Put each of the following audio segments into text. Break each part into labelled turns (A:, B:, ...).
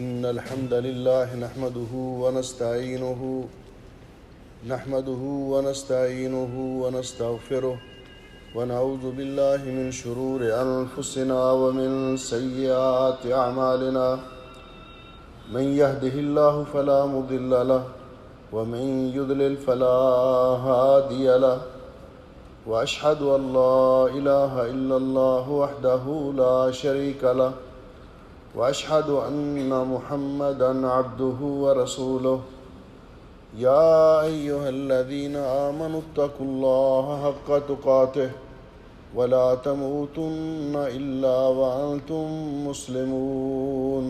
A: إن الحمد لله نحمده ونستغفره ونعوذ بالله من شرور أنفسنا ومن سيئات أعمالنا من يهده الله فلا مضل له ومن يضلل فلا هادي له وأشهد أن لا إله إلا الله وحده لا شريك له وأشهد أن محمدًا عبده ورسوله يا أيها الذين آمنوا اتقوا الله حق تقاته ولا تموتن إلا وأنتم مسلمون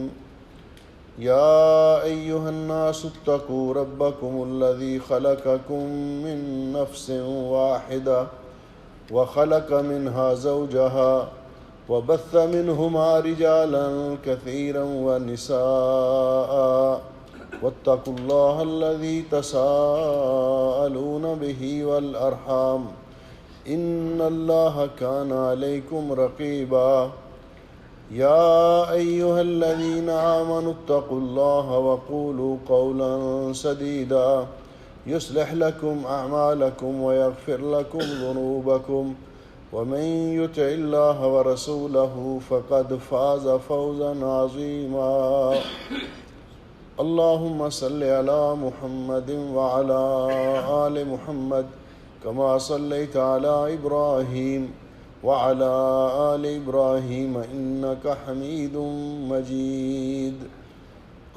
A: يا أيها الناس اتقوا ربكم الذي خلقكم من نفس واحدة وخلق منها زوجها وبث منهما رجالا كثيرا ونساء واتقوا الله الذي تساءلون به والأرحام إن الله كان عليكم رقيبا يا أيها الذين آمنوا اتقوا الله وقولوا قولا سديدا يصلح لكم أعمالكم ويغفر لكم ذنوبكم ومن يطع الله ورسوله فقد فاز فوزا عظيما اللهم صل على محمد وعلى آل محمد كما صليت على إبراهيم وعلى آل إبراهيم إنك حميد مجيد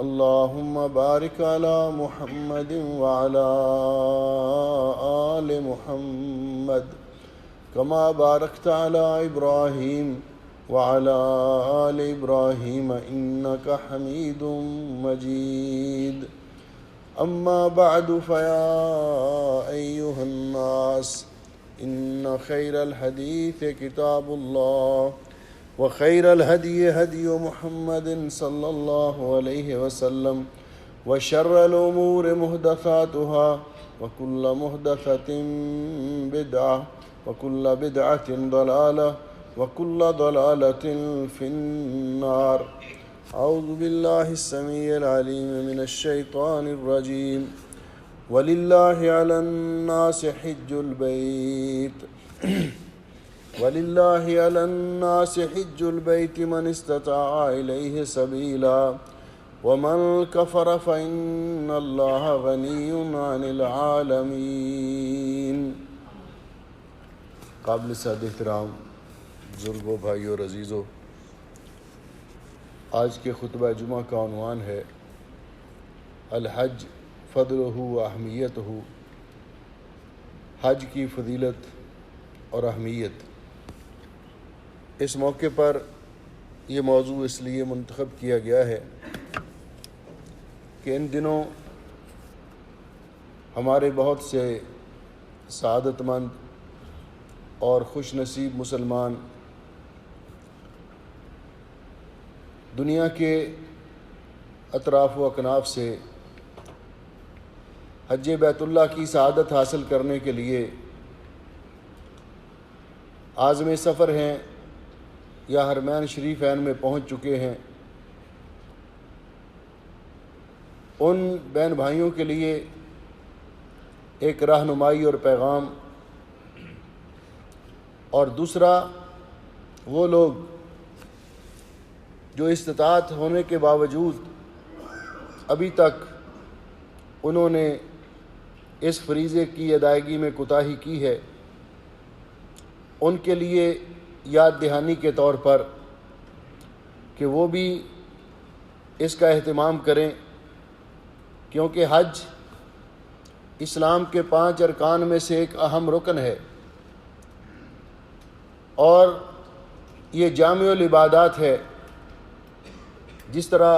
A: اللهم بارك على محمد وعلى آل محمد كما باركت على إبراهيم وعلى آل إبراهيم إنك حميد مجيد أما بعد فيا أيها الناس إن خير الحديث كتاب الله وخير الهدي هدي محمد صلى الله عليه وسلم وشر الأمور محدثاتها وكل محدثة بدعة وكل بدعة ضلالة وكل ضلالة في النار أعوذ بالله السميع العليم من الشيطان الرجيم ولله على الناس حج البيت من استطاع إليه سبيلا ومن كفر فإن الله غني عن العالمين قابل صد احترام بزرگوں، بھائیوں اور عزیزوں، آج کے خطبہ جمعہ کا عنوان ہے الحج فضلہ و اہمیتہ، حج کی فضیلت اور اہمیت۔ اس موقع پر یہ موضوع اس لیے منتخب کیا گیا ہے کہ ان دنوں ہمارے بہت سے سعادت مند اور خوش نصیب مسلمان دنیا کے اطراف و اکناف سے حج بیت اللہ کی سعادت حاصل کرنے کے لیے عازم سفر ہیں یا حرمین شریفین میں پہنچ چکے ہیں۔ ان بہن بھائیوں کے لیے ایک رہنمائی اور پیغام، اور دوسرا وہ لوگ جو استطاعت ہونے کے باوجود ابھی تک انہوں نے اس فریضے کی ادائیگی میں کوتاہی کی ہے، ان کے لیے یاد دہانی کے طور پر کہ وہ بھی اس کا اہتمام کریں، کیونکہ حج اسلام کے 5 ارکان میں سے ایک اہم رکن ہے، اور یہ جامع العبادات ہے۔ جس طرح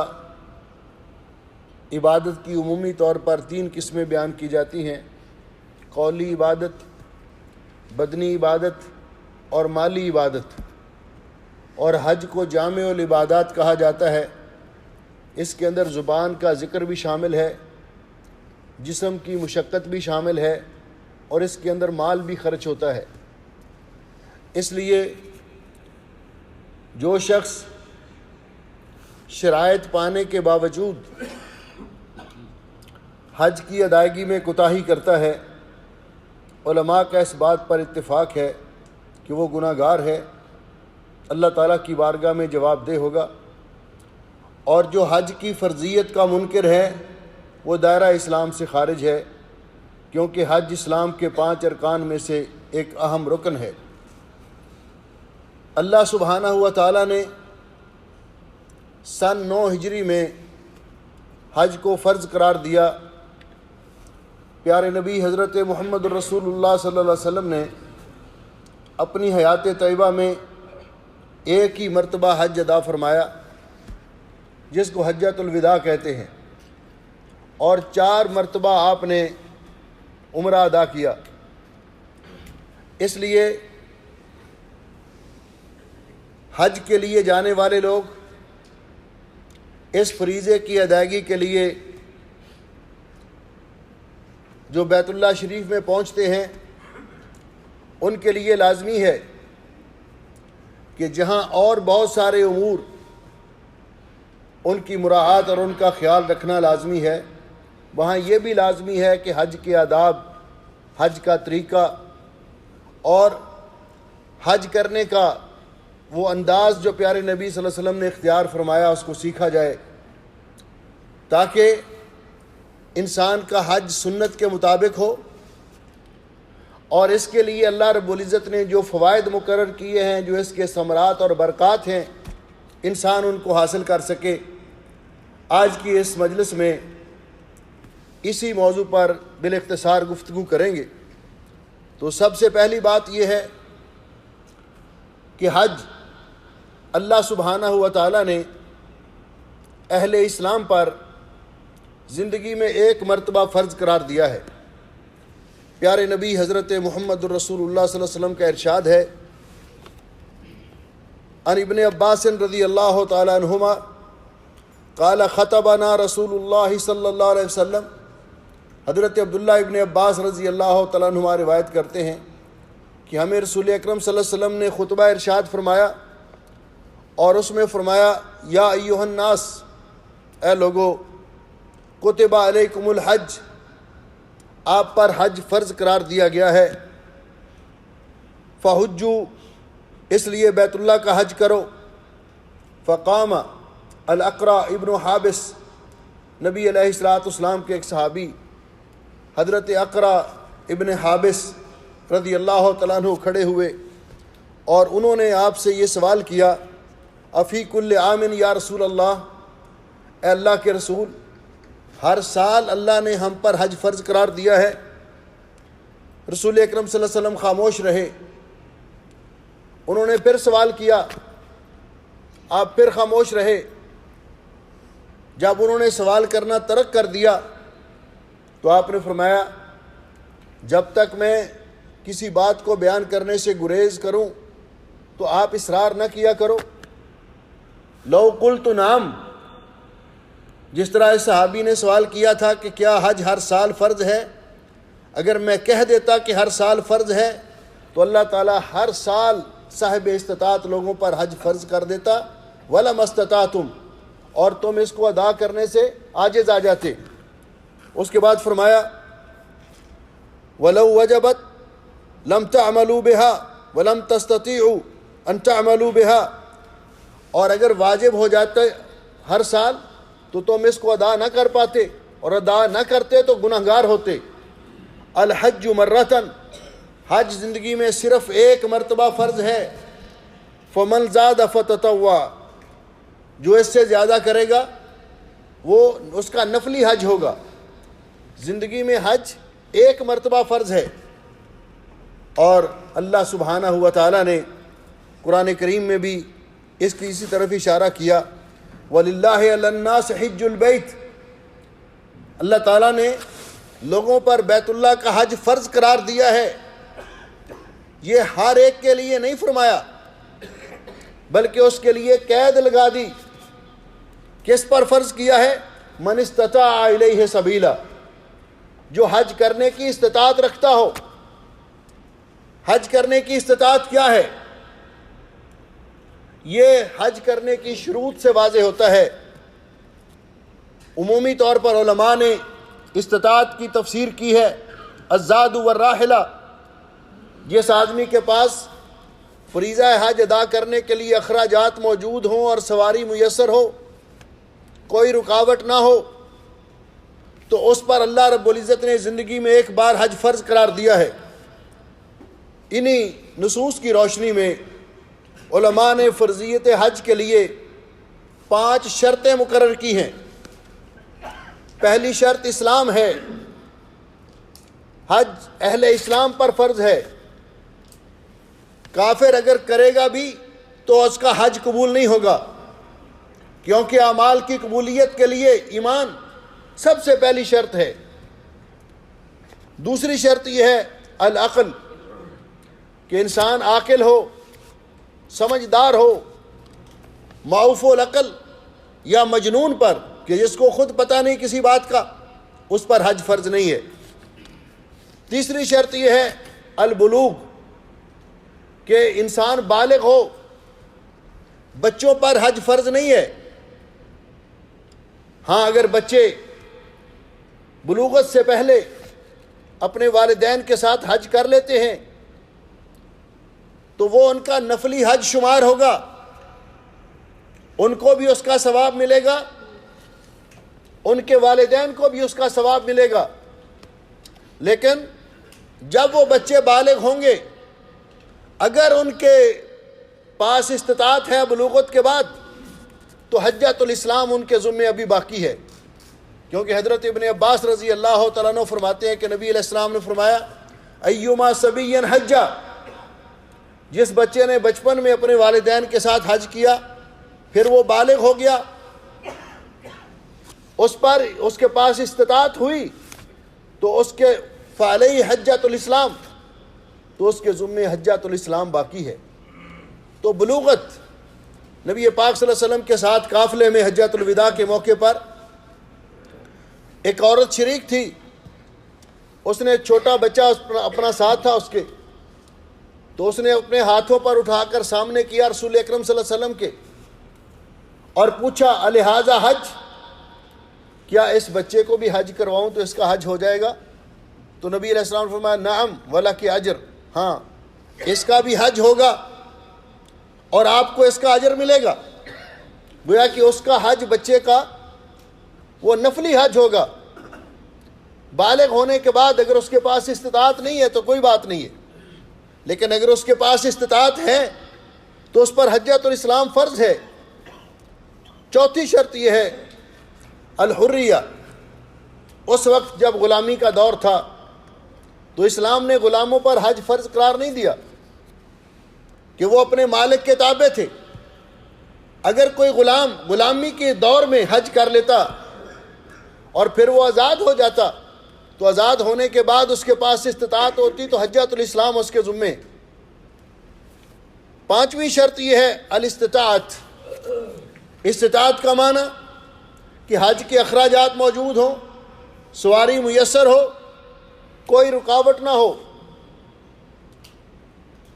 A: عبادت کی عمومی طور پر 3 قسمیں بیان کی جاتی ہیں، قولی عبادت، بدنی عبادت اور مالی عبادت، اور حج کو جامع العبادات کہا جاتا ہے۔ اس کے اندر زبان کا ذکر بھی شامل ہے، جسم کی مشقت بھی شامل ہے، اور اس کے اندر مال بھی خرچ ہوتا ہے۔ اس لیے جو شخص شرائط پانے کے باوجود حج کی ادائیگی میں کوتاہی کرتا ہے، علماء کا اس بات پر اتفاق ہے کہ وہ گناہ گار ہے، اللہ تعالیٰ کی بارگاہ میں جواب دہ ہوگا، اور جو حج کی فرضیت کا منکر ہے وہ دائرہ اسلام سے خارج ہے، کیونکہ حج اسلام کے 5 ارکان میں سے ایک اہم رکن ہے۔ اللہ سبحانہ و تعالیٰ نے سن 9 ہجری میں حج کو فرض قرار دیا۔ پیارے نبی حضرت محمد الرسول اللہ صلی اللہ علیہ وسلم نے اپنی حیات طیبہ میں ایک ہی مرتبہ حج ادا فرمایا، جس کو حجۃ الوداع کہتے ہیں، اور 4 مرتبہ آپ نے عمرہ ادا کیا۔ اس لیے حج کے لیے جانے والے لوگ اس فریضے کی ادائیگی کے لیے جو بیت اللہ شریف میں پہنچتے ہیں، ان کے لیے لازمی ہے کہ جہاں اور بہت سارے امور ان کی مراعات اور ان کا خیال رکھنا لازمی ہے، وہاں یہ بھی لازمی ہے کہ حج کے آداب، حج کا طریقہ اور حج کرنے کا وہ انداز جو پیارے نبی صلی اللہ علیہ وسلم نے اختیار فرمایا اس کو سیکھا جائے، تاکہ انسان کا حج سنت کے مطابق ہو، اور اس کے لیے اللہ رب العزت نے جو فوائد مقرر کیے ہیں، جو اس کے ثمرات اور برکات ہیں، انسان ان کو حاصل کر سکے۔ آج کی اس مجلس میں اسی موضوع پر بالاختصار گفتگو کریں گے۔ تو سب سے پہلی بات یہ ہے کہ حج اللہ سبحانہ و تعالیٰ نے اہل اسلام پر زندگی میں ایک مرتبہ فرض قرار دیا ہے۔ پیارے نبی حضرت محمد الرسول اللہ صلی اللہ علیہ وسلم کا ارشاد ہے، عن ابن عباس رضی اللہ تعالی عنہما قال خطبنا رسول اللہ صلی اللہ علیہ وسلم۔ حضرت عبداللہ ابن عباس رضی اللہ تعالیٰ عنہما روایت کرتے ہیں کہ ہمیں رسول اکرم صلی اللہ علیہ وسلم نے خطبہ ارشاد فرمایا، اور اس میں فرمایا، یا ایھا الناس، اے لوگو، کتب علیکم الحج، آپ پر حج فرض قرار دیا گیا ہے، فحجوا، اس لیے بیت اللہ کا حج کرو۔ فقام الاقرع ابن حابس، نبی علیہ السلام کے ایک صحابی حضرت اقرع ابن حابس رضی اللہ تعالیٰ عنہ کھڑے ہوئے، اور انہوں نے آپ سے یہ سوال کیا، افی کل عام یا رسول اللہ، اے اللہ کے رسول، ہر سال اللہ نے ہم پر حج فرض قرار دیا ہے؟ رسول اکرم صلی اللہ علیہ وسلم خاموش رہے۔ انہوں نے پھر سوال کیا، آپ پھر خاموش رہے۔ جب انہوں نے سوال کرنا ترک کر دیا تو آپ نے فرمایا، جب تک میں کسی بات کو بیان کرنے سے گریز کروں تو آپ اصرار نہ کیا کرو۔ لو قلت نعم، جس طرح اس صحابی نے سوال کیا تھا کہ کیا حج ہر سال فرض ہے، اگر میں کہہ دیتا کہ ہر سال فرض ہے تو اللہ تعالیٰ ہر سال صاحب استطاعت لوگوں پر حج فرض کر دیتا، وَلَمَا اسْتَطَعْتُمْ، اور تم اس کو ادا کرنے سے عاجز آ جاتے۔ اس کے بعد فرمایا، وَلَوْ وَجَبَتْ لَمْ تَعْمَلُوا بِهَا وَلَمْ تَسْتَطِيعُوا أَن تَعْمَلُوا بِهَا، اور اگر واجب ہو جاتا ہر سال تو تم اس کو ادا نہ کر پاتے، اور ادا نہ کرتے تو گناہگار ہوتے۔ الحج مرتن، حج زندگی میں صرف ایک مرتبہ فرض ہے۔ فمن زاد فتطوع، جو اس سے زیادہ کرے گا وہ اس کا نفلی حج ہوگا۔ زندگی میں حج ایک مرتبہ فرض ہے، اور اللہ سبحانہ و تعالیٰ نے قرآن کریم میں بھی اس کی اسی طرف اشارہ کیا، وَلِلَّهِ عَلَى النَّاسِ حِجُّ الْبَيْتِ، اللہ تعالیٰ نے لوگوں پر بیت اللہ کا حج فرض قرار دیا ہے۔ یہ ہر ایک کے لیے نہیں فرمایا، بلکہ اس کے لیے قید لگا دی۔ کس پر فرض کیا ہے؟ من استطاع الیہ سبیلا، جو حج کرنے کی استطاعت رکھتا ہو۔ حج کرنے کی استطاعت کیا ہے؟ یہ حج کرنے کی شروط سے واضح ہوتا ہے۔ عمومی طور پر علماء نے استطاعت کی تفسیر کی ہے الزاد والراحلہ، جس آدمی کے پاس فریضہ حج ادا کرنے کے لیے اخراجات موجود ہوں اور سواری میسر ہو، کوئی رکاوٹ نہ ہو، تو اس پر اللہ رب العزت نے زندگی میں ایک بار حج فرض قرار دیا ہے۔ انہی نصوص کی روشنی میں علماء نے فرضیت حج کے لیے 5 شرطیں مقرر کی ہیں۔ پہلی شرط اسلام ہے، حج اہل اسلام پر فرض ہے، کافر اگر کرے گا بھی تو اس کا حج قبول نہیں ہوگا، کیونکہ اعمال کی قبولیت کے لیے ایمان سب سے پہلی شرط ہے۔ دوسری شرط یہ ہے العقل، کہ انسان عاقل ہو، سمجھدار ہو، معوف العقل یا مجنون پر، کہ جس کو خود پتہ نہیں کسی بات کا، اس پر حج فرض نہیں ہے۔ تیسری شرط یہ ہے البلوغ، کہ انسان بالغ ہو، بچوں پر حج فرض نہیں ہے۔ ہاں اگر بچے بلوغت سے پہلے اپنے والدین کے ساتھ حج کر لیتے ہیں تو وہ ان کا نفلی حج شمار ہوگا، ان کو بھی اس کا ثواب ملے گا، ان کے والدین کو بھی اس کا ثواب ملے گا۔ لیکن جب وہ بچے بالغ ہوں گے، اگر ان کے پاس استطاعت ہے بلوغت کے بعد، تو حجۃ الاسلام ان کے ذمے ابھی باقی ہے، کیونکہ حضرت ابن عباس رضی اللہ تعالیٰ عنہ فرماتے ہیں کہ نبی علیہ السلام نے فرمایا ایما صبی حجہ، جس بچے نے بچپن میں اپنے والدین کے ساتھ حج کیا پھر وہ بالغ ہو گیا، اس کے پاس استطاعت ہوئی، تو اس کے فعلیہ حجۃ الاسلام، تو اس کے ذمے حجۃ الاسلام باقی ہے۔ تو بلوغت، نبی پاک صلی اللہ علیہ وسلم کے ساتھ قافلے میں حجۃ الوداع کے موقع پر ایک عورت شریک تھی، اس نے چھوٹا بچہ اپنا ساتھ تھا اس کے، تو اس نے اپنے ہاتھوں پر اٹھا کر سامنے کیا رسول اکرم صلی اللہ علیہ وسلم کے، اور پوچھا الہذا حج، کیا اس بچے کو بھی حج کرواؤں تو اس کا حج ہو جائے گا؟ تو نبی علیہ السلام نے فرمایا نعم ولک اجر، ہاں اس کا بھی حج ہوگا اور آپ کو اس کا اجر ملے گا۔ گویا کہ اس کا حج بچے کا وہ نفلی حج ہوگا۔ بالغ ہونے کے بعد اگر اس کے پاس استطاعت نہیں ہے تو کوئی بات نہیں ہے، لیکن اگر اس کے پاس استطاعت ہے تو اس پر حجۃ الاسلام فرض ہے۔ چوتھی شرط یہ ہے الحریہ، اس وقت جب غلامی کا دور تھا تو اسلام نے غلاموں پر حج فرض قرار نہیں دیا کہ وہ اپنے مالک کے تابع تھے۔ اگر کوئی غلام غلامی کے دور میں حج کر لیتا اور پھر وہ آزاد ہو جاتا تو آزاد ہونے کے بعد اس کے پاس استطاعت ہوتی تو حجۃ الاسلام اس کے ذمے۔ پانچویں شرط یہ ہے الاستطاعت، استطاعت کا معنی کہ حج کے اخراجات موجود ہوں، سواری میسر ہو، کوئی رکاوٹ نہ ہو۔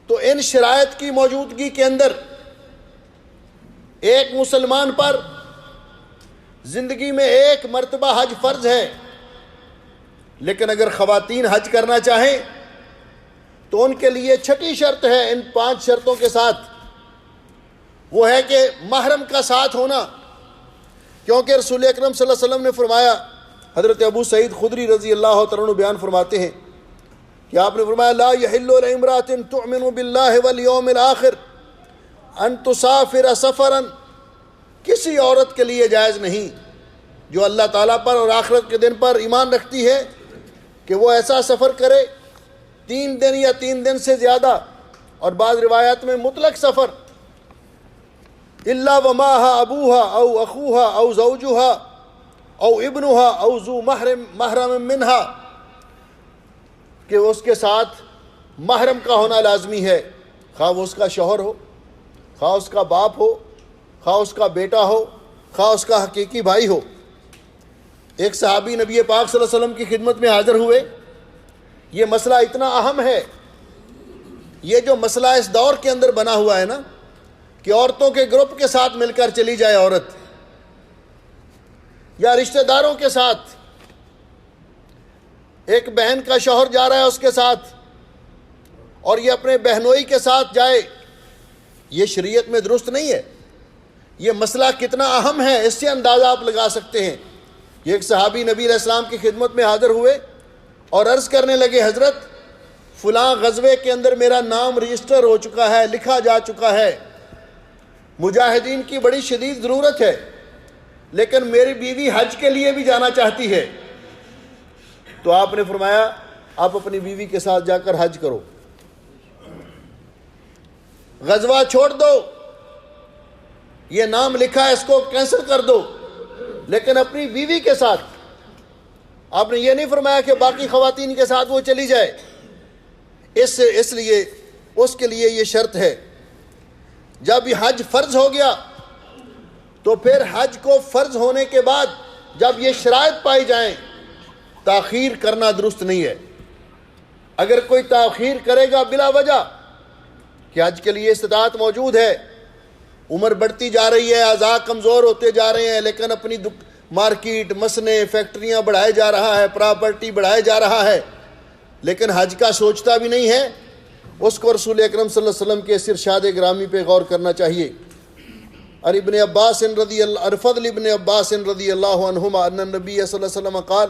A: تو ان شرائط کی موجودگی کے اندر ایک مسلمان پر زندگی میں ایک مرتبہ حج فرض ہے، لیکن اگر خواتین حج کرنا چاہیں تو ان کے لیے چھٹی شرط ہے ان 5 شرطوں کے ساتھ، وہ ہے کہ محرم کا ساتھ ہونا، کیونکہ رسول اکرم صلی اللہ علیہ وسلم نے فرمایا، حضرت ابو سعید خدری رضی اللہ تعالیٰ عنہ بیان فرماتے ہیں کہ آپ نے فرمایا لا یحل لامرأۃ تؤمن باللہ والیوم الآخر ان تسافر سفرا، کسی عورت کے لیے جائز نہیں جو اللہ تعالیٰ پر اور آخرت کے دن پر ایمان رکھتی ہے کہ وہ ایسا سفر کرے 3 دن یا 3 دن سے زیادہ، اور بعض روایات میں مطلق سفر، الا ومعها ابوها او اخوها او زوجها او ابنها او ذو محرم منها، کہ اس کے ساتھ محرم کا ہونا لازمی ہے، خواہ وہ اس کا شوہر ہو، خواہ اس کا باپ ہو، خواہ اس کا بیٹا ہو، خواہ اس کا حقیقی بھائی ہو۔ ایک صحابی نبی پاک صلی اللہ علیہ وسلم کی خدمت میں حاضر ہوئے، یہ مسئلہ اتنا اہم ہے، یہ جو مسئلہ اس دور کے اندر بنا ہوا ہے نا، کہ عورتوں کے گروپ کے ساتھ مل کر چلی جائے عورت، یا رشتہ داروں کے ساتھ، ایک بہن کا شوہر جا رہا ہے اس کے ساتھ اور یہ اپنے بہنوئی کے ساتھ جائے، یہ شریعت میں درست نہیں ہے۔ یہ مسئلہ کتنا اہم ہے اس سے اندازہ آپ لگا سکتے ہیں۔ یہ ایک صحابی نبی علیہ السلام کی خدمت میں حاضر ہوئے اور عرض کرنے لگے، حضرت فلاں غزوے کے اندر میرا نام رجسٹر ہو چکا ہے، لکھا جا چکا ہے، مجاہدین کی بڑی شدید ضرورت ہے، لیکن میری بیوی حج کے لیے بھی جانا چاہتی ہے۔ تو آپ نے فرمایا آپ اپنی بیوی کے ساتھ جا کر حج کرو، غزوہ چھوڑ دو، یہ نام لکھا ہے اس کو کینسل کر دو، لیکن اپنی بیوی کے ساتھ۔ آپ نے یہ نہیں فرمایا کہ باقی خواتین کے ساتھ وہ چلی جائے، اس لیے اس کے لیے یہ شرط ہے۔ جب یہ حج فرض ہو گیا تو پھر حج کو فرض ہونے کے بعد جب یہ شرائط پائی جائیں، تاخیر کرنا درست نہیں ہے۔ اگر کوئی تاخیر کرے گا بلا وجہ کہ حج کے لیے استطاعت موجود ہے، عمر بڑھتی جا رہی ہے، اعضاء کمزور ہوتے جا رہے ہیں، لیکن اپنی مارکیٹ، مسنے، فیکٹریاں بڑھائے جا رہا ہے، پراپرٹی بڑھائے جا رہا ہے، لیکن حج کا سوچتا بھی نہیں ہے، اس کو رسول اکرم صلی اللہ علیہ وسلم کے اس ارشاد گرامی پہ غور کرنا چاہیے۔ اور فضل ابن عباس رضی اللہ عنہما ان النبی صلی اللہ علیہ وسلم قال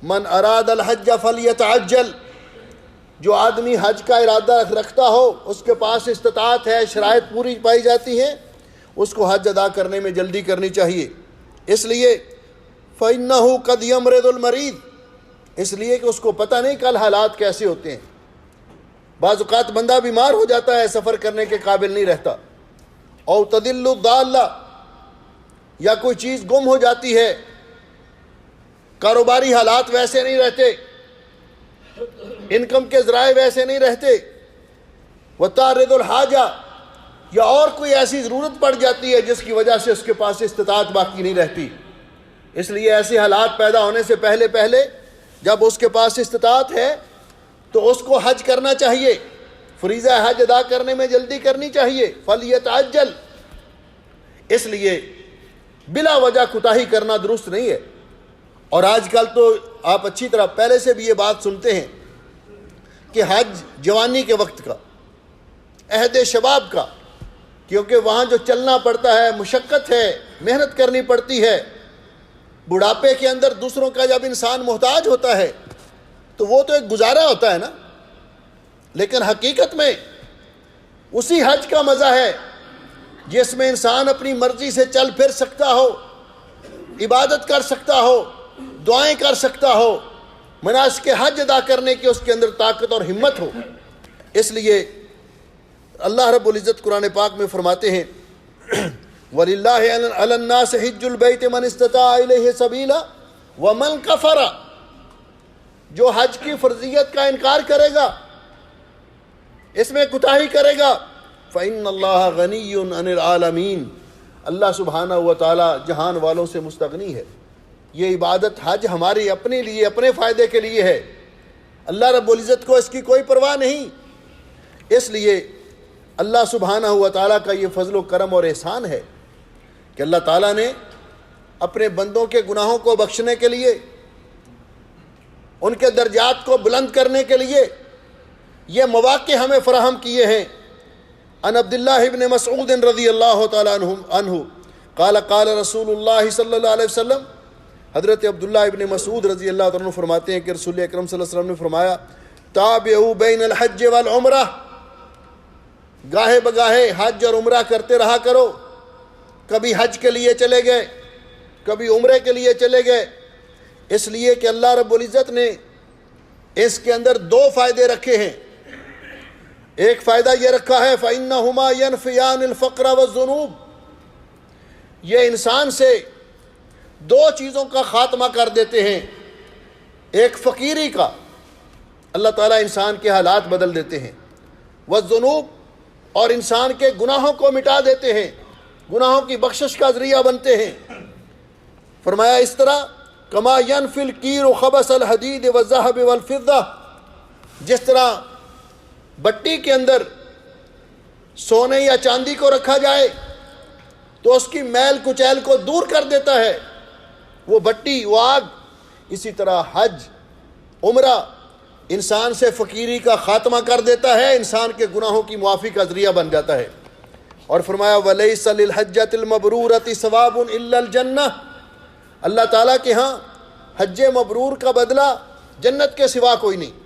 A: من اراد الحج فلیتعجل، جو آدمی حج کا ارادہ رکھتا ہو، اس کے پاس استطاعت ہے، شرائط پوری پائی جاتی ہیں، اس کو حج ادا کرنے میں جلدی کرنی چاہیے۔ اس لیے فَإِنَّهُ قَدْ يَمْرِضُ الْمَرِيضُ، اس لیے کہ اس کو پتہ نہیں کل حالات کیسے ہوتے ہیں۔ بعض اوقات بندہ بیمار ہو جاتا ہے، سفر کرنے کے قابل نہیں رہتا، اور تدل الضالہ، یا کوئی چیز گم ہو جاتی ہے، کاروباری حالات ویسے نہیں رہتے، انکم کے ذرائع ویسے نہیں رہتے، وَتَعْرِضُ الْحَاجَةِ، یا اور کوئی ایسی ضرورت پڑ جاتی ہے جس کی وجہ سے اس کے پاس استطاعت باقی نہیں رہتی۔ اس لیے ایسے حالات پیدا ہونے سے پہلے جب اس کے پاس استطاعت ہے تو اس کو حج کرنا چاہیے، فریضہ حج ادا کرنے میں جلدی کرنی چاہیے، فَلْيَتَعَجَّلْ۔ اس لیے بلا وجہ کوتاہی کرنا درست نہیں ہے۔ اور آج کل تو آپ اچھی طرح پہلے سے بھی یہ بات سنتے ہیں کہ حج جوانی کے وقت کا، عہد شباب کا، کیونکہ وہاں جو چلنا پڑتا ہے، مشقت ہے، محنت کرنی پڑتی ہے۔ بڑھاپے کے اندر دوسروں کا جب انسان محتاج ہوتا ہے تو وہ تو ایک گزارا ہوتا ہے نا، لیکن حقیقت میں اسی حج کا مزہ ہے جس میں انسان اپنی مرضی سے چل پھر سکتا ہو، عبادت کر سکتا ہو، دعائیں کر سکتا ہو، مناسک حج ادا کرنے کی اس کے اندر طاقت اور ہمت ہو۔ اس لیے اللہ رب العزت قرآن پاک میں فرماتے ہیں وَلِلَّهِ عَلَى النَّاسِ حِجُّ الْبَيْتِ مَنِ اسْتَطَاعَ إِلَيْهِ سَبِيلًا وَمَنْ كَفَرَ، جو حج کی فرضیت کا انکار کرے گا، اس میں کوتاہی کرے گا، فَإِنَّ اللَّهَ غَنِيٌّ عَنِ الْعَالَمِينَ، اللہ سبحانہ و تعالی جہان والوں سے مستغنی ہے۔ یہ عبادت حج ہماری اپنے لیے، اپنے فائدے کے لیے ہے، اللہ رب العزت کو اس کی کوئی پرواہ نہیں۔ اس لیے اللہ سبحانہ و تعالیٰ کا یہ فضل و کرم اور احسان ہے کہ اللہ تعالیٰ نے اپنے بندوں کے گناہوں کو بخشنے کے لیے، ان کے درجات کو بلند کرنے کے لیے یہ مواقع ہمیں فراہم کیے ہیں۔ عن عبداللہ ابن مسعود رضی اللہ تعالیٰ عنہ قال قال رسول اللہ صلی اللہ علیہ وسلم، حضرت عبداللہ ابن مسعود رضی اللہ عنہ فرماتے ہیں کہ رسول اکرم صلی اللہ علیہ وسلم نے فرمایا تابعوا بین الحج والعمرہ، گاہے بگاہے حج اور عمرہ کرتے رہا کرو، کبھی حج کے لیے چلے گئے، کبھی عمرے کے لیے چلے گئے، اس لیے کہ اللہ رب العزت نے اس کے اندر دو فائدے رکھے ہیں۔ ایک فائدہ یہ رکھا ہے فَإِنَّهُمَا يَنْفِيَانِ الْفَقْرَ وَالذُّنُوبَ، یہ انسان سے دو چیزوں کا خاتمہ کر دیتے ہیں، ایک فقیری کا، اللہ تعالیٰ انسان کے حالات بدل دیتے ہیں، وَالذُّنُوبَ، اور انسان کے گناہوں کو مٹا دیتے ہیں، گناہوں کی بخشش کا ذریعہ بنتے ہیں۔ فرمایا اس طرح کما ينفی الکیر خبث الحدید والذهب والفضہ، جس طرح بٹی کے اندر سونے یا چاندی کو رکھا جائے تو اس کی میل کچیل کو دور کر دیتا ہے، وہ بٹی، وہ آگ۔ اسی طرح حج، عمرہ انسان سے فقیری کا خاتمہ کر دیتا ہے، انسان کے گناہوں کی معافی کا ذریعہ بن جاتا ہے۔ اور فرمایا وَلَيْسَ لِلْحَجَّةِ الْمَبْرُورَةِ ثَوَابٌ إِلَّا الْجَنَّةِ، اللہ تعالیٰ کے ہاں حج مبرور کا بدلہ جنت کے سوا کوئی نہیں۔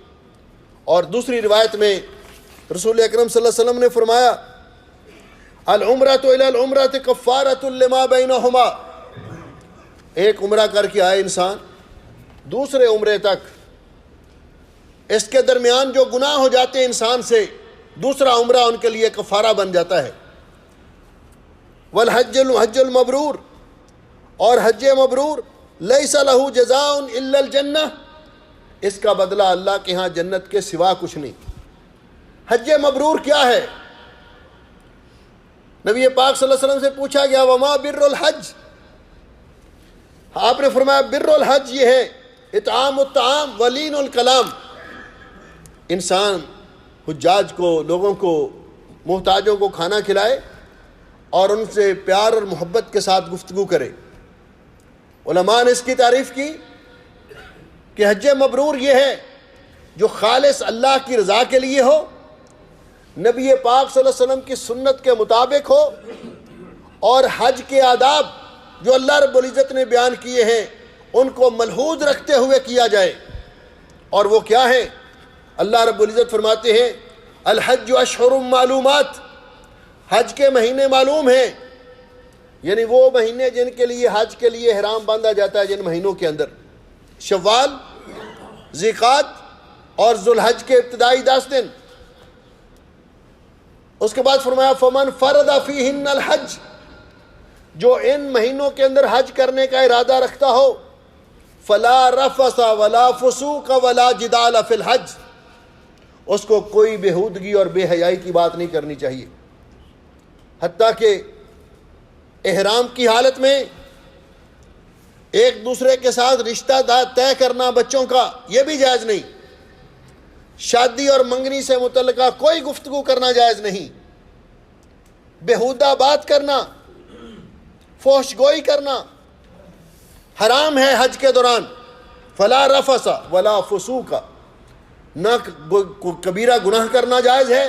A: اور دوسری روایت میں رسول اکرم صلی اللہ علیہ وسلم نے فرمایا العمرۃ الی العمرۃ کفارۃ لما بینہما، ایک عمرہ کر کے آئے انسان دوسرے عمرے تک، اس کے درمیان جو گناہ ہو جاتے ہیں انسان سے، دوسرا عمرہ ان کے لیے کفارہ بن جاتا ہے۔ والحج الحج المبرور، اور حج مبرور لیس لہ جزاء الا الجنہ، اس کا بدلہ اللہ کے ہاں جنت کے سوا کچھ نہیں۔ حج مبرور کیا ہے؟ نبی پاک صلی اللہ علیہ وسلم سے پوچھا گیا وما بر الحج، آپ نے فرمایا بر الحج یہ ہے اطعام الطعام ولین الکلام، انسان حجاج کو، لوگوں کو، محتاجوں کو کھانا کھلائے اور ان سے پیار اور محبت کے ساتھ گفتگو کرے۔ علماء نے اس کی تعریف کی کہ حج مبرور یہ ہے جو خالص اللہ کی رضا کے لیے ہو، نبی پاک صلی اللہ علیہ وسلم کی سنت کے مطابق ہو، اور حج کے آداب جو اللہ رب العزت نے بیان کیے ہیں ان کو ملحوظ رکھتے ہوئے کیا جائے۔ اور وہ کیا ہے؟ اللہ رب العزت فرماتے ہیں الحج اشہر معلومات، حج کے مہینے معلوم ہیں، یعنی وہ مہینے جن کے لیے حج کے لیے احرام باندھا جاتا ہے، جن مہینوں کے اندر شوال، ذیقعد اور ذوالحج کے ابتدائی 10 دن۔ اس کے بعد فرمایا فمن فرض فیہن الحج، جو ان مہینوں کے اندر حج کرنے کا ارادہ رکھتا ہو، فلا رفث ولا فسوق ولا جدال فی الحج، اس کو کوئی بےہودگی اور بے حیائی کی بات نہیں کرنی چاہیے، حتیٰ کہ احرام کی حالت میں ایک دوسرے کے ساتھ رشتہ طے کرنا بچوں کا یہ بھی جائز نہیں، شادی اور منگنی سے متعلقہ کوئی گفتگو کرنا جائز نہیں، بےہودہ بات کرنا، فحش گوئی کرنا حرام ہے حج کے دوران۔ فلا رفث ولا فسوق، نہ کبیرہ گناہ کرنا جائز ہے،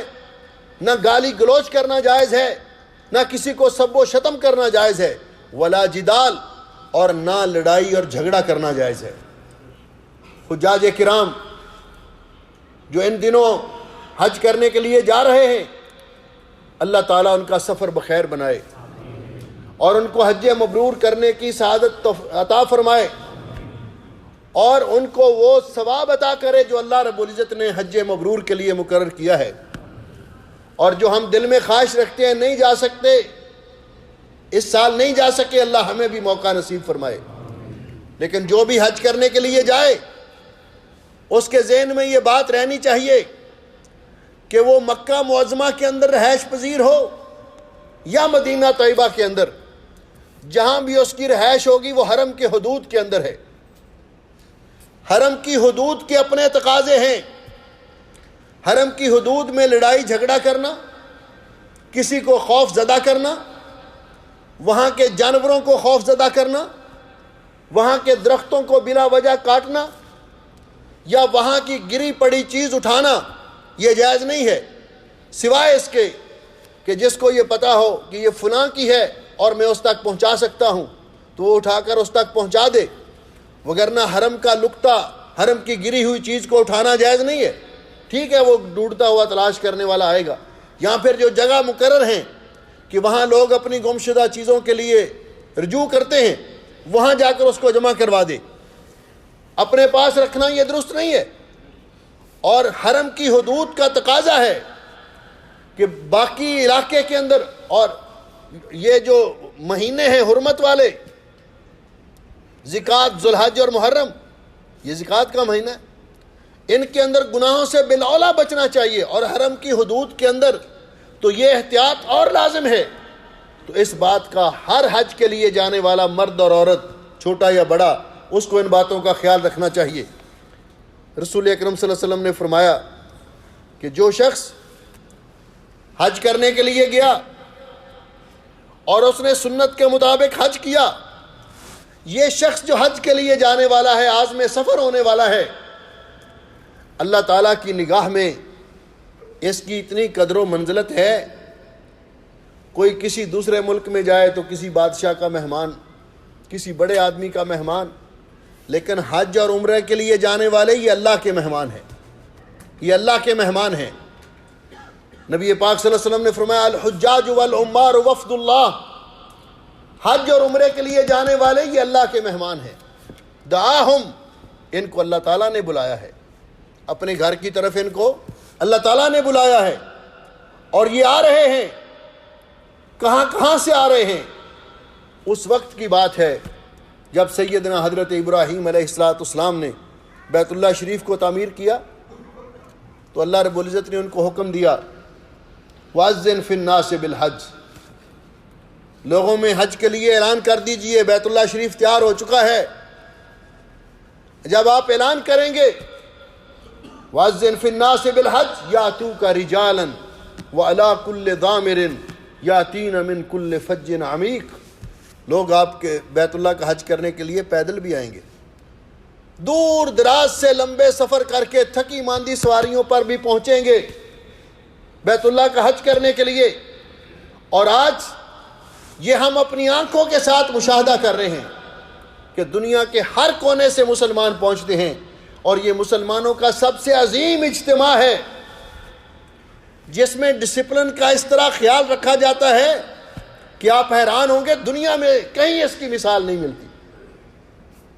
A: نہ گالی گلوچ کرنا جائز ہے، نہ کسی کو سب و شتم کرنا جائز ہے، ولا جدال، اور نہ لڑائی اور جھگڑا کرنا جائز ہے۔ حجاج کرام جو ان دنوں حج کرنے کے لیے جا رہے ہیں، اللہ تعالیٰ ان کا سفر بخیر بنائے اور ان کو حج مبرور کرنے کی سعادت عطا فرمائے، اور ان کو وہ ثواب عطا کرے جو اللہ رب العزت نے حج مبرور کے لیے مقرر کیا ہے۔ اور جو ہم دل میں خواہش رکھتے ہیں نہیں جا سکتے، اس سال نہیں جا سکے، اللہ ہمیں بھی موقع نصیب فرمائے۔ لیکن جو بھی حج کرنے کے لیے جائے اس کے ذہن میں یہ بات رہنی چاہیے کہ وہ مکہ معظمہ کے اندر رہائش پذیر ہو یا مدینہ طیبہ کے اندر، جہاں بھی اس کی رہائش ہوگی وہ حرم کے حدود کے اندر ہے۔ حرم کی حدود کے اپنے تقاضے ہیں، حرم کی حدود میں لڑائی جھگڑا کرنا، کسی کو خوف زدہ کرنا، وہاں کے جانوروں کو خوف زدہ کرنا، وہاں کے درختوں کو بلا وجہ کاٹنا یا وہاں کی گری پڑی چیز اٹھانا یہ جائز نہیں ہے، سوائے اس کے کہ جس کو یہ پتہ ہو کہ یہ فلاں کی ہے اور میں اس تک پہنچا سکتا ہوں تو وہ اٹھا کر اس تک پہنچا دے، وگرنہ حرم کا لقطہ، حرم کی گری ہوئی چیز کو اٹھانا جائز نہیں ہے۔ ٹھیک ہے وہ ڈھونڈتا ہوا تلاش کرنے والا آئے گا، یا پھر جو جگہ مقرر ہیں کہ وہاں لوگ اپنی گمشدہ چیزوں کے لیے رجوع کرتے ہیں، وہاں جا کر اس کو جمع کروا دے، اپنے پاس رکھنا یہ درست نہیں ہے۔ اور حرم کی حدود کا تقاضا ہے کہ باقی علاقے کے اندر، اور یہ جو مہینے ہیں حرمت والے، ذیقعد، ذوالحج اور محرم، یہ ذیقعد کا مہینہ ہے، ان کے اندر گناہوں سے بالاولیٰ بچنا چاہیے، اور حرم کی حدود کے اندر تو یہ احتیاط اور لازم ہے۔ تو اس بات کا ہر حج کے لیے جانے والا مرد اور عورت، چھوٹا یا بڑا، اس کو ان باتوں کا خیال رکھنا چاہیے۔ رسول اکرم صلی اللہ علیہ وسلم نے فرمایا کہ جو شخص حج کرنے کے لیے گیا اور اس نے سنت کے مطابق حج کیا، یہ شخص جو حج کے لیے جانے والا ہے، عازم سفر ہونے والا ہے، اللہ تعالیٰ کی نگاہ میں اس کی اتنی قدر و منزلت ہے، کوئی کسی دوسرے ملک میں جائے تو کسی بادشاہ کا مہمان، کسی بڑے آدمی کا مہمان، لیکن حج اور عمرہ کے لیے جانے والے یہ اللہ کے مہمان ہیں، یہ اللہ کے مہمان ہیں۔ نبی پاک صلی اللہ علیہ وسلم نے فرمایا الحجاج والعمار وفد اللہ، حج اور عمرے کے لیے جانے والے یہ اللہ کے مہمان ہیں، دعاہم، ان کو اللہ تعالیٰ نے بلایا ہے، اپنے گھر کی طرف ان کو اللہ تعالیٰ نے بلایا ہے، اور یہ آ رہے ہیں، کہاں کہاں سے آ رہے ہیں؟ اس وقت کی بات ہے جب سیدنا حضرت ابراہیم علیہ السلام نے بیت اللہ شریف کو تعمیر کیا تو اللہ رب العزت نے ان کو حکم دیا وَأَذِّن فِي النَّاسِ بِالْحَجِّ، لوگوں میں حج کے لیے اعلان کر دیجئے، بیت اللہ شریف تیار ہو چکا ہے۔ جب آپ اعلان کریں گے وَأَذِّن فِي النَّاسِ بِالْحَجِّ يَأْتُوكَ رِجَالًا وَعَلَىٰ كُلِّ ضَامِرٍ يَأْتِينَ مِن كُلِّ فَجٍّ عَمِيقٍ، لوگ آپ کے بیت اللہ کا حج کرنے کے لیے پیدل بھی آئیں گے، دور دراز سے لمبے سفر کر کے تھکی ماندی سواریوں پر بھی پہنچیں گے بیت اللہ کا حج کرنے کے لیے۔ اور آج یہ ہم اپنی آنکھوں کے ساتھ مشاہدہ کر رہے ہیں کہ دنیا کے ہر کونے سے مسلمان پہنچتے ہیں، اور یہ مسلمانوں کا سب سے عظیم اجتماع ہے جس میں ڈسپلن کا اس طرح خیال رکھا جاتا ہے کہ آپ حیران ہوں گے، دنیا میں کہیں اس کی مثال نہیں ملتی۔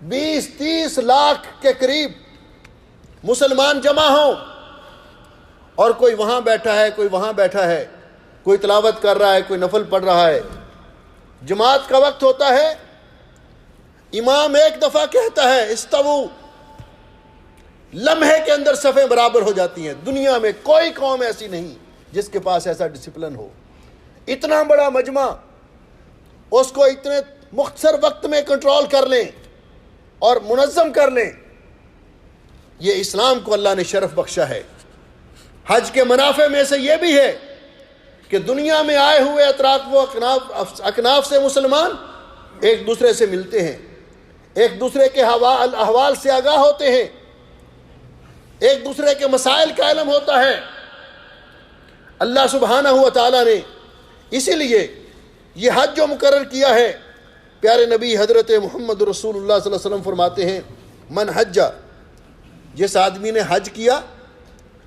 A: 20-30 لاکھ کے قریب مسلمان جمع ہوں، اور کوئی وہاں بیٹھا ہے، کوئی وہاں بیٹھا ہے، کوئی تلاوت کر رہا ہے، کوئی نفل پڑھ رہا ہے۔ جماعت کا وقت ہوتا ہے، امام ایک دفعہ کہتا ہے استووا، لمحے کے اندر صفیں برابر ہو جاتی ہیں۔ دنیا میں کوئی قوم ایسی نہیں جس کے پاس ایسا ڈسپلن ہو، اتنا بڑا مجمع اس کو اتنے مختصر وقت میں کنٹرول کر لیں اور منظم کر لیں۔ یہ اسلام کو اللہ نے شرف بخشا ہے۔ حج کے منافع میں سے یہ بھی ہے کہ دنیا میں آئے ہوئے اطراف و اکناف سے مسلمان ایک دوسرے سے ملتے ہیں، ایک دوسرے کے احوال سے آگاہ ہوتے ہیں، ایک دوسرے کے مسائل کا علم ہوتا ہے۔ اللہ سبحانہ و تعالیٰ نے اسی لیے یہ حج جو مقرر کیا ہے، پیارے نبی حضرت محمد رسول اللہ صلی اللہ علیہ وسلم فرماتے ہیں من حج، جس آدمی نے حج کیا،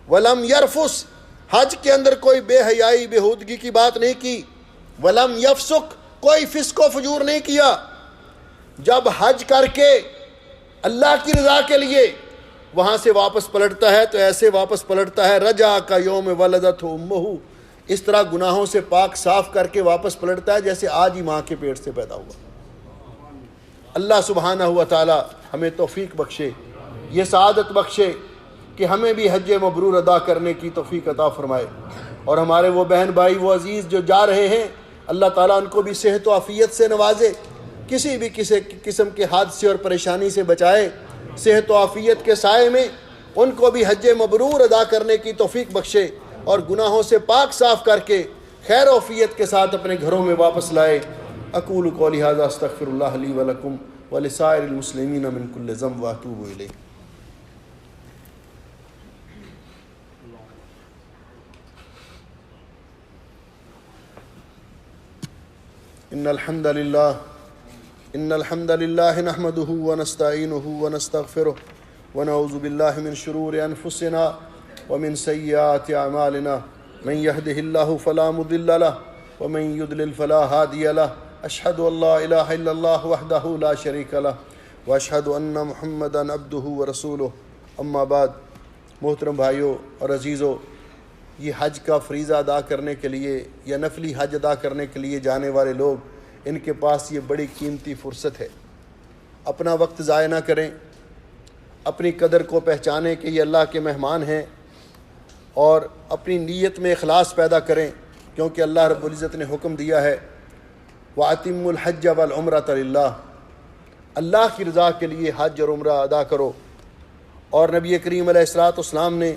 A: ولم یرفس، حج کے اندر کوئی بے حیائی بےہودگی کی بات نہیں کی، ولم یفسق، کوئی فسق و فجور نہیں کیا، جب حج کر کے اللہ کی رضا کے لیے وہاں سے واپس پلٹتا ہے تو ایسے واپس پلٹتا ہے رجا کا یوم ولدت امہ، اس طرح گناہوں سے پاک صاف کر کے واپس پلٹتا ہے جیسے آج ہی ماں کے پیٹ سے پیدا ہوا۔ اللہ سبحانہ و تعالی ہمیں توفیق بخشے، یہ سعادت بخشے کہ ہمیں بھی حج مبرور ادا کرنے کی توفیق عطا فرمائے، اور ہمارے وہ بہن بھائی، وہ عزیز جو جا رہے ہیں، اللہ تعالیٰ ان کو بھی صحت و عافیت سے نوازے، کسی بھی قسم کے حادثے اور پریشانی سے بچائے، صحت و عافیت کے سائے میں ان کو بھی حج مبرور ادا کرنے کی توفیق بخشے، اور گناہوں سے پاک صاف کر کے خیر و عافیت کے ساتھ اپنے گھروں میں واپس لائے۔ اقول قولی ھذا استغفر اللہ لی ولکم ولسائر المسلمین من کل ذنب واتوب الیہ۔ ان الحمد للہ نحمده ونستعینه ونستغفره ونعوذ باللہ من شرور انفسنا ومن سیئات اعمالنا من يهده الله فلا مضل له ومن يضلل فلا هادي له اشهد ان لا اله الا الله وحده لا شريك له واشهد ان محمدا عبده ورسوله اما بعد۔ محترم بھائیوں اور عزیزوں، یہ حج کا فریضہ ادا کرنے کے لیے یا نفلی حج ادا کرنے کے لیے جانے والے لوگ، ان کے پاس یہ بڑی قیمتی فرصت ہے۔ اپنا وقت ضائع نہ کریں، اپنی قدر کو پہچانیں کہ یہ اللہ کے مہمان ہیں، اور اپنی نیت میں اخلاص پیدا کریں، کیونکہ اللہ رب العزت نے حکم دیا ہے وَأَتِمُّ الْحَجَّ وَالْعُمْرَةَ لِلَّهِ، اللہ کی رضا کے لیے حج اور عمرہ ادا کرو۔ اور نبی کریم علیہ السلام نے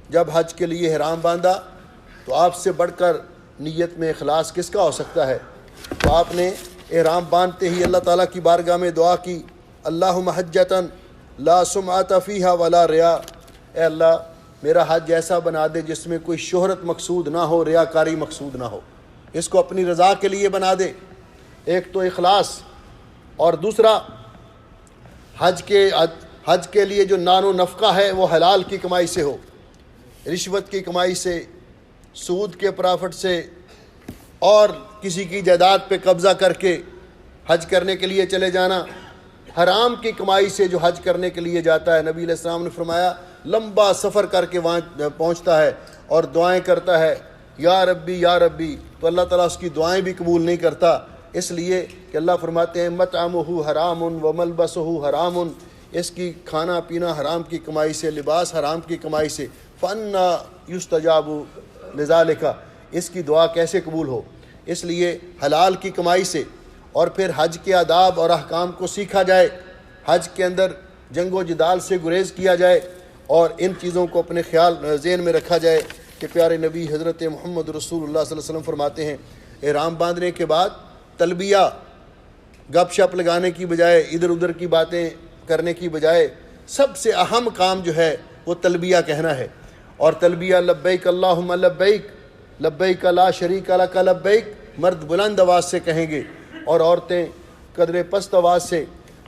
A: جب حج کے لیے احرام باندھا تو تو آپ سے بڑھ کر نیت میں اخلاص کس کا ہو سکتا ہے؟ تو آپ نے احرام باندھتے ہی اللہ تعالیٰ کی بارگاہ میں دعا کی، اللہم حجتاً لا سمعۃ فیہا ولا ریا، اے اللہ میرا حج ایسا بنا دے جس میں کوئی شہرت مقصود نہ ہو، ریاکاری مقصود نہ ہو، اس کو اپنی رضا کے لیے بنا دے۔ ایک تو اخلاص، اور دوسرا حج کے لیے جو نان و نفقہ ہے وہ حلال کی کمائی سے ہو، رشوت کی کمائی سے، سود کے پرافٹ سے، اور کسی کی جائیداد پہ قبضہ کر کے حج کرنے کے لیے چلے جانا، حرام کی کمائی سے جو حج کرنے کے لیے جاتا ہے، نبی علیہ السلام نے فرمایا لمبا سفر کر کے وہاں پہنچتا ہے اور دعائیں کرتا ہے یا ربی یا ربی، تو اللہ تعالیٰ اس کی دعائیں بھی قبول نہیں کرتا، اس لیے کہ اللہ فرماتے ہیں مطعمہ حرام و ملبسہ حرام، اس کی کھانا پینا حرام کی کمائی سے، لباس حرام کی کمائی سے، فَأَنَّا يُسْتَجَابُ لِذَلِكَ، اس کی دعا کیسے قبول ہو؟ اس لیے حلال کی کمائی سے، اور پھر حج کے آداب اور احکام کو سیکھا جائے، حج کے اندر جنگ و جدال سے گریز کیا جائے، اور ان چیزوں کو اپنے ذہن میں رکھا جائے کہ پیارے نبی حضرت محمد رسول اللہ صلی اللہ علیہ وسلم فرماتے ہیں احرام باندھنے کے بعد تلبیہ، گپ شپ لگانے کی بجائے، ادھر ادھر کی باتیں کرنے کی بجائے سب سے اہم کام جو ہے وہ تلبیہ کہنا ہے، اور تلبیہ لبیک اللہم لبیک لبیک لا شریک لک لبیک مرد بلند آواز سے کہیں گے، اور عورتیں قدر پست آواز سے۔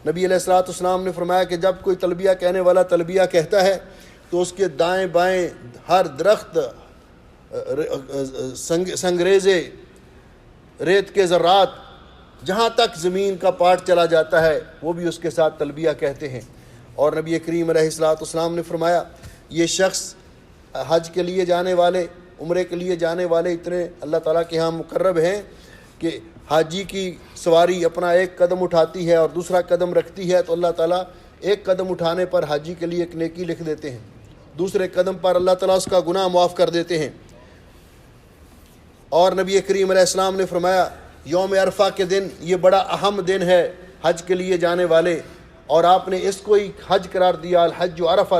A: نبی علیہ الصلوۃ والسلام نے فرمایا کہ جب کوئی تلبیہ کہنے والا تلبیہ کہتا ہے تو اس کے دائیں بائیں ہر درخت، سنگریزے، ریت کے ذرات، جہاں تک زمین کا پارٹ چلا جاتا ہے وہ بھی اس کے ساتھ تلبیہ کہتے ہیں۔ اور نبی کریم علیہ الصلوۃ والسلام نے فرمایا یہ شخص حج کے لیے جانے والے، عمرے کے لیے جانے والے اتنے اللہ تعالیٰ کے ہاں مقرب ہیں کہ حاجی کی سواری اپنا ایک قدم اٹھاتی ہے اور دوسرا قدم رکھتی ہے تو اللہ تعالیٰ ایک قدم اٹھانے پر حاجی کے لیے ایک نیکی لکھ دیتے ہیں، دوسرے قدم پر اللہ تعالیٰ اس کا گناہ معاف کر دیتے ہیں۔ اور نبی کریم علیہ السلام نے فرمایا یوم عرفہ کے دن یہ بڑا اہم دن ہے حج کے لیے جانے والے، اور آپ نے اس کو ہی حج قرار دیا، الحج عرفہ۔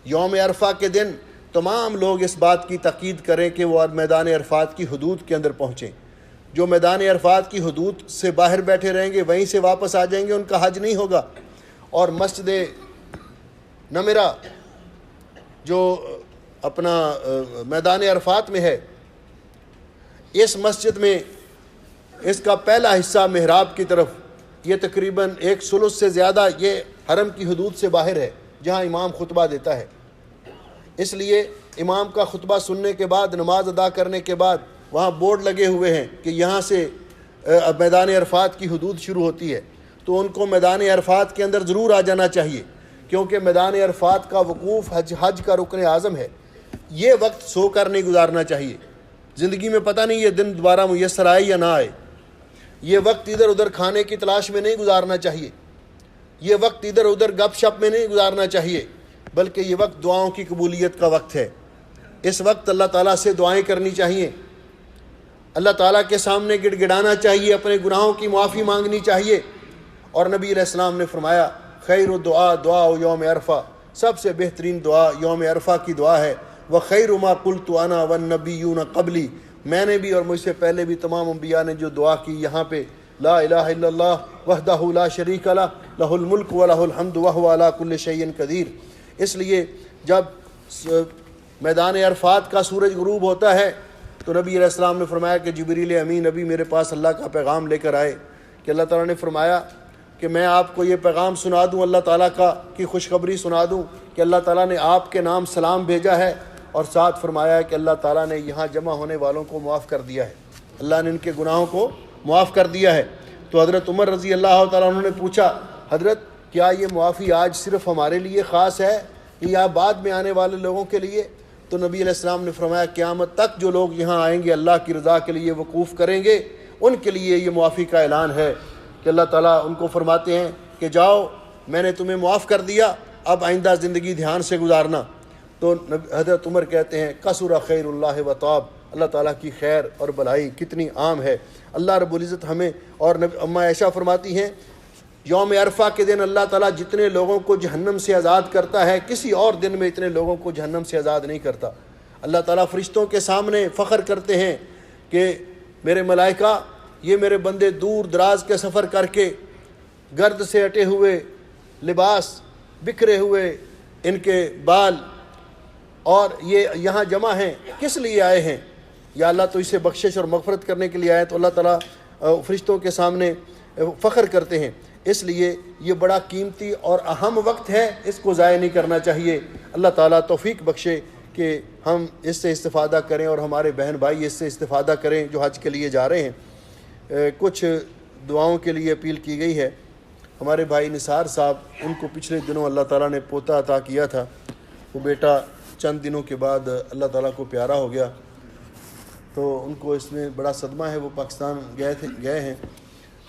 A: یوم عرفہ کے دن تمام لوگ اس بات کی تاکید کریں کہ وہ میدان عرفات کی حدود کے اندر پہنچیں۔ جو میدان عرفات کی حدود سے باہر بیٹھے رہیں گے وہیں سے واپس آ جائیں گے، ان کا حج نہیں ہوگا۔ اور مسجد نمرہ جو اپنا میدان عرفات میں ہے، اس مسجد میں اس کا پہلا حصہ محراب کی طرف، یہ تقریباً 1 ثلث سے زیادہ یہ حرم کی حدود سے باہر ہے جہاں امام خطبہ دیتا ہے۔ اس لیے امام کا خطبہ سننے کے بعد، نماز ادا کرنے کے بعد وہاں بورڈ لگے ہوئے ہیں کہ یہاں سے میدان عرفات کی حدود شروع ہوتی ہے، تو ان کو میدان عرفات کے اندر ضرور آ جانا چاہیے، کیونکہ میدان عرفات کا وقوف حج کا رکن اعظم ہے۔ یہ وقت سو کر نہیں گزارنا چاہیے، زندگی میں پتہ نہیں یہ دن دوبارہ میسر آئے یا نہ آئے۔ یہ وقت ادھر ادھر کھانے کی تلاش میں نہیں گزارنا چاہیے، یہ وقت ادھر ادھر گپ شپ میں نہیں گزارنا چاہیے، بلکہ یہ وقت دعاؤں کی قبولیت کا وقت ہے۔ اس وقت اللہ تعالیٰ سے دعائیں کرنی چاہیے، اللہ تعالیٰ کے سامنے گڑ گڑانا چاہیے، اپنے گناہوں کی معافی مانگنی چاہیے۔ اور نبی علیہ السلام نے فرمایا خیر الدعاء دعاء یوم عرفہ، سب سے بہترین دعا یوم عرفہ کی دعا ہے۔ وخیر ما قلت انا والنبیون قبلی، میں نے بھی اور مجھ سے پہلے بھی تمام انبیاء نے جو دعا کی یہاں پہ، لا الہ الا اللہ وحدہ لا شریک لہ لہ الملک ولہ الحمد وہو علی کل شیء قدیر۔ اس لیے جب میدان عرفات کا سورج غروب ہوتا ہے تو نبی علیہ السلام نے فرمایا کہ جبریل امین ابھی میرے پاس اللہ کا پیغام لے کر آئے کہ اللہ تعالیٰ نے فرمایا کہ میں آپ کو یہ پیغام سنا دوں، اللہ تعالیٰ کی خوشخبری سنا دوں کہ اللہ تعالیٰ نے آپ کے نام سلام بھیجا ہے، اور ساتھ فرمایا کہ اللہ تعالیٰ نے یہاں جمع ہونے والوں کو معاف کر دیا ہے، اللہ نے ان کے گناہوں کو معاف کر دیا ہے۔ تو حضرت عمر رضی اللہ تعالیٰ عنہ نے پوچھا حضرت کیا یہ معافی آج صرف ہمارے لیے خاص ہے یا بعد میں آنے والے لوگوں کے لیے؟ تو نبی علیہ السلام نے فرمایا قیامت تک جو لوگ یہاں آئیں گے اللہ کی رضا کے لیے وقوف کریں گے، ان کے لیے یہ معافی کا اعلان ہے کہ اللہ تعالیٰ ان کو فرماتے ہیں کہ جاؤ میں نے تمہیں معاف کر دیا، اب آئندہ زندگی دھیان سے گزارنا۔ تو حضرت عمر کہتے ہیں کثر خیر اللہ و طاب، اللہ تعالیٰ کی خیر اور بھلائی کتنی عام ہے۔ اللہ رب العزت ہمیں، اور اماں عائشہ فرماتی ہیں یوم عرفہ کے دن اللہ تعالیٰ جتنے لوگوں کو جہنم سے آزاد کرتا ہے کسی اور دن میں اتنے لوگوں کو جہنم سے آزاد نہیں کرتا۔ اللہ تعالیٰ فرشتوں کے سامنے فخر کرتے ہیں کہ میرے ملائکہ، یہ میرے بندے دور دراز کے سفر کر کے گرد سے اٹے ہوئے لباس، بکھرے ہوئے ان کے بال، اور یہ یہاں جمع ہیں، کس لیے آئے ہیں؟ یا اللہ تو اسے بخشش اور مغفرت کرنے کے لیے آئے۔ تو اللہ تعالیٰ فرشتوں کے سامنے فخر کرتے ہیں۔ اس لیے یہ بڑا قیمتی اور اہم وقت ہے، اس کو ضائع نہیں کرنا چاہیے۔ اللہ تعالیٰ توفیق بخشے کہ ہم اس سے استفادہ کریں اور ہمارے بہن بھائی اس سے استفادہ کریں جو حج کے لیے جا رہے ہیں۔ کچھ دعاؤں کے لیے اپیل کی گئی ہے۔ ہمارے بھائی نثار صاحب، ان کو پچھلے دنوں اللہ تعالیٰ نے پوتا عطا کیا تھا، وہ بیٹا چند دنوں کے بعد اللہ تعالیٰ کو پیارا ہو گیا، تو ان کو اس میں بڑا صدمہ ہے۔ وہ پاکستان گئے ہیں۔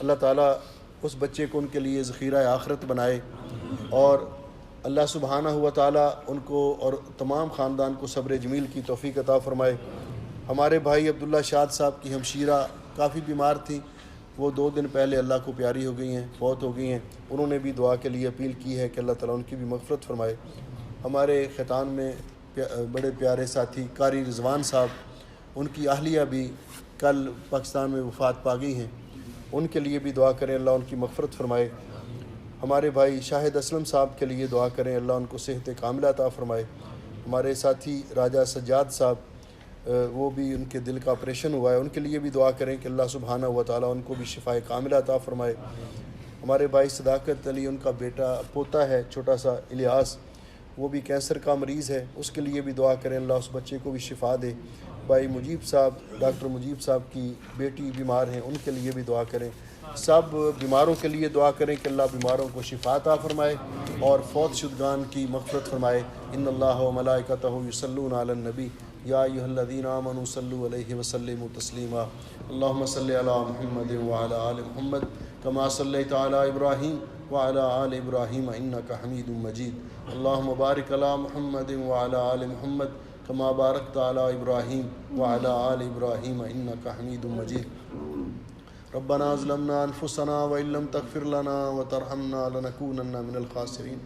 A: اللہ تعالیٰ اس بچے کو ان کے لیے ذخیرہ آخرت بنائے، اور اللہ سبحانہ و تعالیٰ ان کو اور تمام خاندان کو صبر جمیل کی توفیق عطا فرمائے۔ ہمارے بھائی عبداللہ شاد صاحب کی ہمشیرہ کافی بیمار تھی، وہ 2 دن پہلے اللہ کو پیاری ہو گئی ہیں، فوت ہو گئی ہیں۔ انہوں نے بھی دعا کے لیے اپیل کی ہے کہ اللہ تعالیٰ ان کی بھی مغفرت فرمائے۔ ہمارے ختان میں بڑے پیارے ساتھی قاری رضوان صاحب، ان کی اہلیہ بھی کل پاکستان میں وفات پا گئی ہیں، ان کے لیے بھی دعا کریں، اللہ ان کی مغفرت فرمائے۔ ہمارے بھائی شاہد اسلم صاحب کے لیے دعا کریں، اللہ ان کو صحت کاملہ عطا فرمائے۔ ہمارے ساتھی راجہ سجاد صاحب، وہ بھی ان کے دل کا آپریشن ہوا ہے، ان کے لیے بھی دعا کریں کہ اللہ سبحانہ و تعالیٰ ان کو بھی شفائے کاملہ عطا فرمائے۔ ہمارے بھائی صداقت علی، ان کا بیٹا پوتا ہے چھوٹا سا الیاس، وہ بھی کینسر کا مریض ہے، اس کے لیے بھی دعا کریں، اللہ اس بچے کو بھی شفا دے۔ بھائی مجیب صاحب، ڈاکٹر مجیب صاحب کی بیٹی بیمار ہیں، ان کے لیے بھی دعا کریں۔ سب بیماروں کے لیے دعا کریں کہ اللہ بیماروں کو شفا عطا فرمائے اور فوت شدگان کی مغفرت فرمائے۔ ان اللہ و ملائکتہ یصلون علی النبی یا ایھا الذین آمنوا صلوا علیہ وسلموا تسلیما۔ اللہم صل علی محمد وعلی آل محمد کما صلیت علی ابراہیم وعلی آل ابراہیم انک حمید مجید۔ اللہم بارک علی محمد وعلی آل محمد کما بارکت علی ابراہیم وعلی آل ابراہیم انک حمید مجید۔ ربنا ظلمنا انفسنا وان لم تغفر لنا وترحمنا لنکونن من الخاسرین۔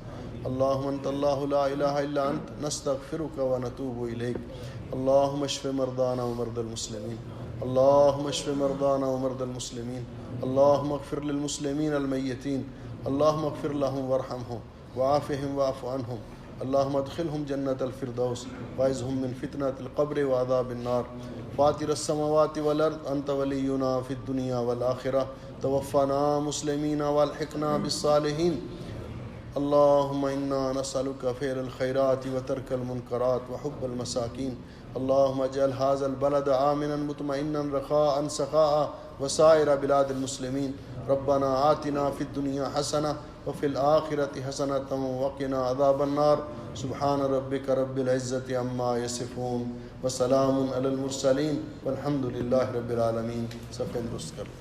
A: اللہم انت اللہ لا الہ الا انت نستغفرک ونتوب الیک۔ اللہم اشف مرضانا ومرضى المسلمین، اللہم اشف مرضانا ومرضى المسلمین، اللہم اغفر للمسلمین المیتین، اللہم اغفر لهم وارحمهم وعافهم واعف عنهم، اللہم ادخلهم جنت الفردوس واعذهم من فتنة القبر وعذاب النار۔ فاطر السماوات والارض انت ولینا فی الدنیا والآخرہ، توفنا مسلمین والحقنا بالصالحین۔ اللہم انا نسألک فعل الخیرات وترک المنکرات وحب المساکین۔ اللہم اجعل هذا البلد آمنا مطمئنا رخاء سخاء وسائر بلاد المسلمین۔ ربنا آتنا فی الدنیا حسنہ وفی الآخرة حسنة وقنا عذاب النار۔ سبحان ربک رب العزة عما یصفون وسلام علی المرسلین والحمد للہ رب العالمین۔ سب درست کر